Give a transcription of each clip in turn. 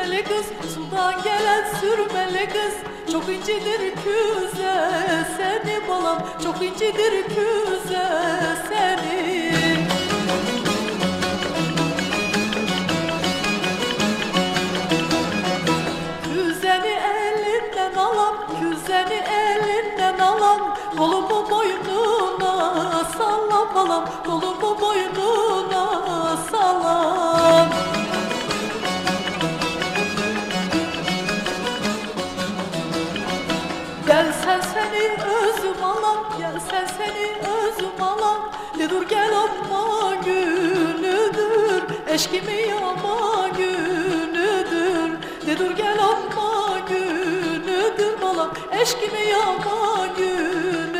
sürmeli kız, sudan gelen sürmeli kız. Çok incidir küze seni balam, çok incidir küze seni. Küzeni elinden alam, küzeni elinden alam, kolumu boynuna sallam balam, kolumu boynuna sallam. Gelsen seni özüm alam, gelsen seni özüm alam. De dur gel amma günüdür, eşkimi yama günüdür. De dur gel amma günüdür balam, eşkimi yama günüdür.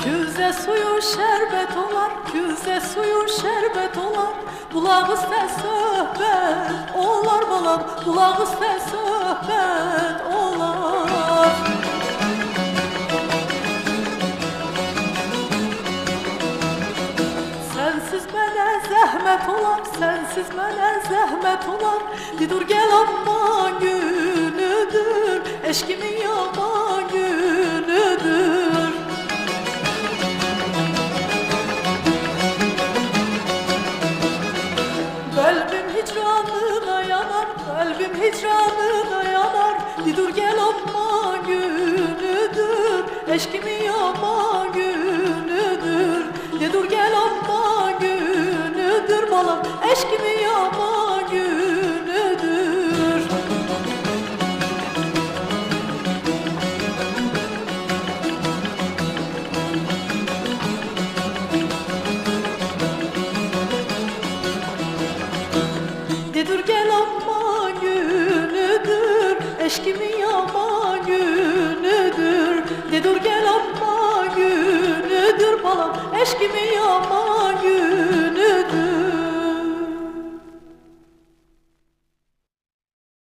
Küze suyu şerbet olar, küze suyu şerbet olar. Bulağı üstte söhbet olar balam, bulağı üstte söhbet olar. Sensiz mənə zəhmət olar, sensiz mənə zəhmət olar. Di dur gel amma günüdür, eşkimin yama günüdür. Kalbim hicranına yanar, kalbim hicranına yanar. Di dur gel amma günüdür, eşkimin yama günüdür. Di dur gel amma günüdür balam, eşkimin yama günüdür. De dur gel amma günüdür, eşkimin yama günüdür. De dur gel amma günüdür balam, eşkimin